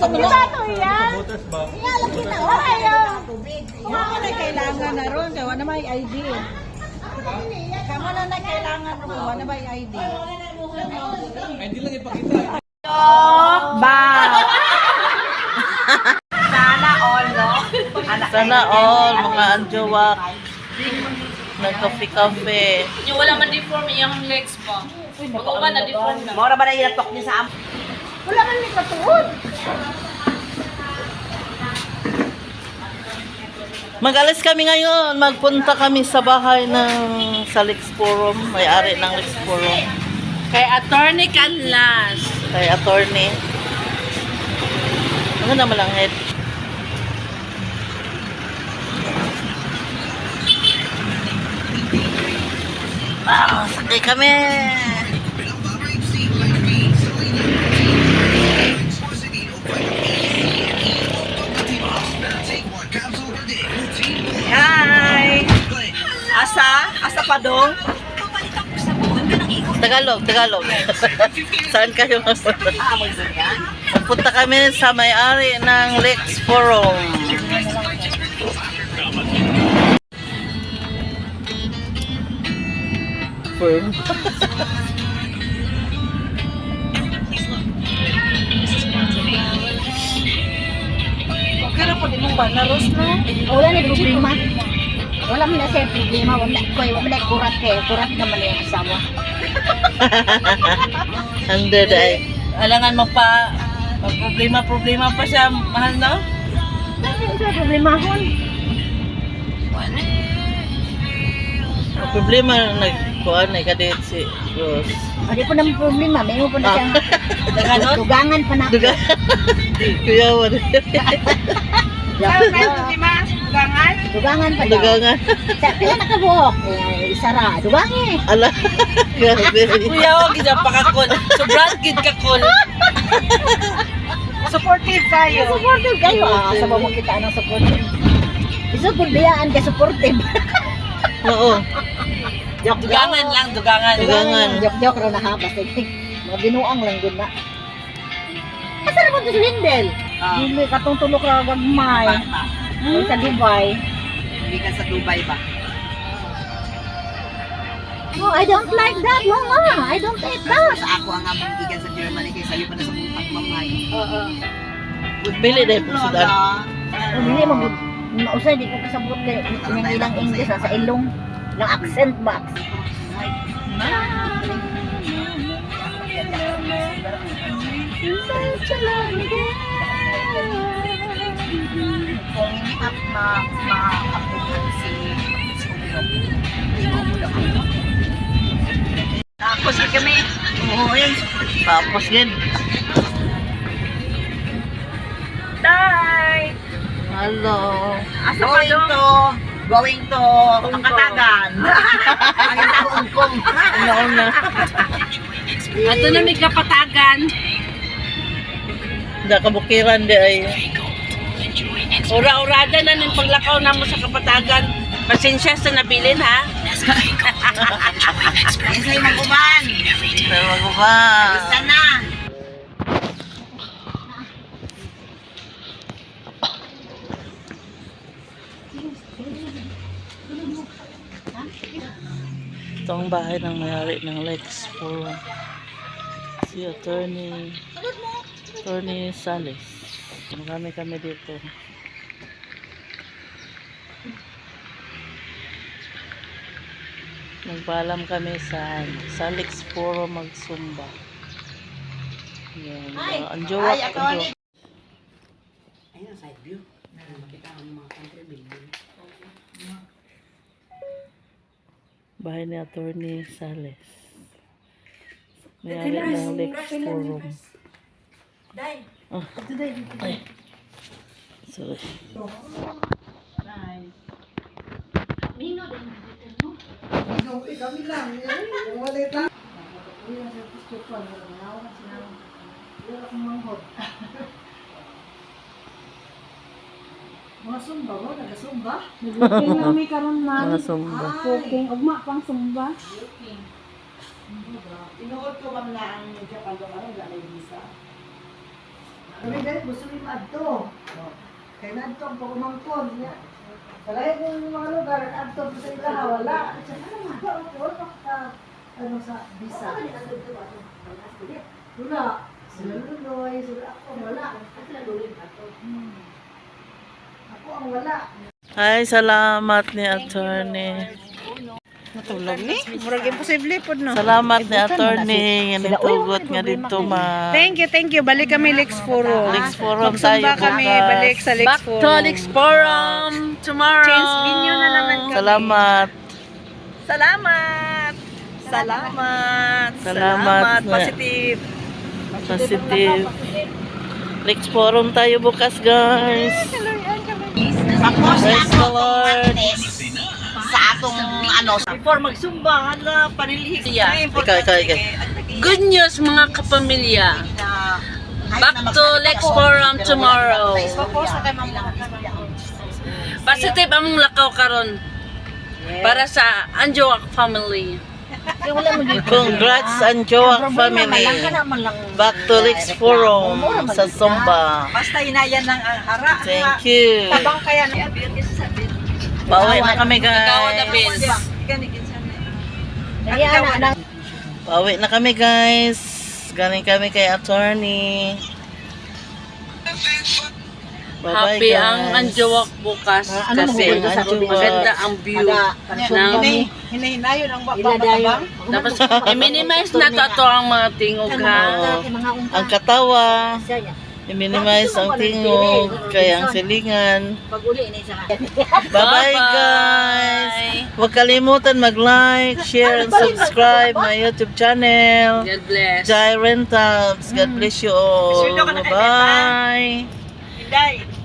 Ito yan. Butas ba? Ialagin na. Ayaw. Kamo na kailangan na ron. Kaya wala may ID. Kamo na kailangan ron. Wala may ID. Ay, hindi lang ipakita. Ba. Sana all, no? Sana all, mga anjowak. Nag-coffee-coffee. Yung wala man deform yung legs pa. Pag-uman na deform na. Mora ba na ilatok niya sa am? Wala man may katuod. Mag-alis kami ngayon. Magpunta kami sa bahay ng sa Lex Forum. May-ari ng Lex Forum. Kay Attorney Canlas. Kay attorney. Ano naman lang head? Sakay kami! Hi! Asa pa dong? Tagalog. Saan kayo magpunta? Magpunta kami sa may-ari ng Lex Forum. Firm. Okay na po din mong banaros, no? Wala na problema. Wala mo na siya problema. Wala kurat kayo. Kurat naman yung asawa. Under the Alangan problema pa siya, mahal na? Ano siya problema hon? problema nagkuhan na kadit si Rose. Hindi po naman problema. May mo po na siyang dugangan pa na. Kuya mo. Dugangan pa daw. Dugangan. Pila nakabuhok. Isara. Dugangi. Ala. Grabe. Kuya, huwag isa pakakol. Sobrang gid kakol. Supportive kayo. Supportive kayo. Sa mo kita ng supportive. Isupulbiyaan ka supportive. Oo. Dugangan lang, dugangan. Dugangan. Joke-joke rin na ha. Basta mga binuang lang din na. Asa naman ito si Lindel? Hindi katong tulok na gagmay. Sa Dubai. Hindi ka sa Dubai ba? Oh, I don't like that, mama. I don't like that. Sa ako ang among gigan sa Germany kay sayo pa na sa mong pagmamay. Bili dahil po sudan. Hindi mo mausay di ko kasabot kay yung ilang English sa ilong ng accent box. Kung ma-approve si Skulong, hindi ko mula kayo. Tapos kami, Oo yan. Tapos yun. Day! Hello. Going to Katagan. Ang taon kong. Una-una. Ato na may kapatagan. Hindi kabukiran di ay. Ura-urada na ng paglakaw na mo sa kapatagan. Pasensya sa nabilin, ha? Yan sa'yo mag-uban. Ewan ko ba? Basta na. Ito ang bahay ng may-ari ng Lex Forum. Si Attorney Sales. Marami kami dito. Nagpaalam kami sa Lex Forum magsumba. Yan. Anjowak. Ayun ang side view. Makita ang mga country building. Bahay ni Attorney Sales. May-ari ng Lex Forum. Day. Ah. Ay. Sorry. Mga sumba mo, nagasumba? Nag-booking kami karon man. Mga sumba. Booking ugma pang sumba. Inuod ko bang na ang Japan doon, ano, may visa? Kami dahil gusto rin adto. Kaya na adto ang pagumangkon niya. Kalahin yung mga lugar, adto sa ilaha, wala. Ano sa visa? Wala. Sila luloy, sila ako, wala. Ako ang wala. Ay, salamat ni attorney. Natulog ni? Murag imposible po no. Salamat ni attorney. Yan ang tugot nga dito ma. Thank you. Balik kami Lex Forum. Lex Forum tayo Magsamba kami, bukas. balik sa Lex Back Forum. to Lex Forum tomorrow. Change venue na naman kami. Salamat. Salamat. Salamat. Positive. Positive. Lex Forum tayo bukas, guys. Praise the Lord. Sa atong ano, before magsumba, hala, panilihis. Ikaw. Good news mga kapamilya. Back to Lex Forum tomorrow. Positive among lakaw karon para sa Anjoak family. Congrats and Joak family. Back to Lex Forum sa Zumba. Basta inayan ng hara. Thank you. Tabang kaya na. Pauwi na kami, Gawa na guys. bills. Pauwi na kami, guys. Galing kami kay attorney. Bye-bye, Happy guys. ang Anjoak bukas kasi Happy ang Anjoak. maganda ang view ng Hinahinayon ang tabang. tapos i-minimize na to ato ang mga tingog ha. Ang katawa. I-minimize ang tingog. Kaya ang silingan. Bye-bye, guys. Huwag kalimutan mag-like, share, and subscribe my YouTube channel. God bless. Jai Rentals. God bless you all. Bye-bye. Hinday.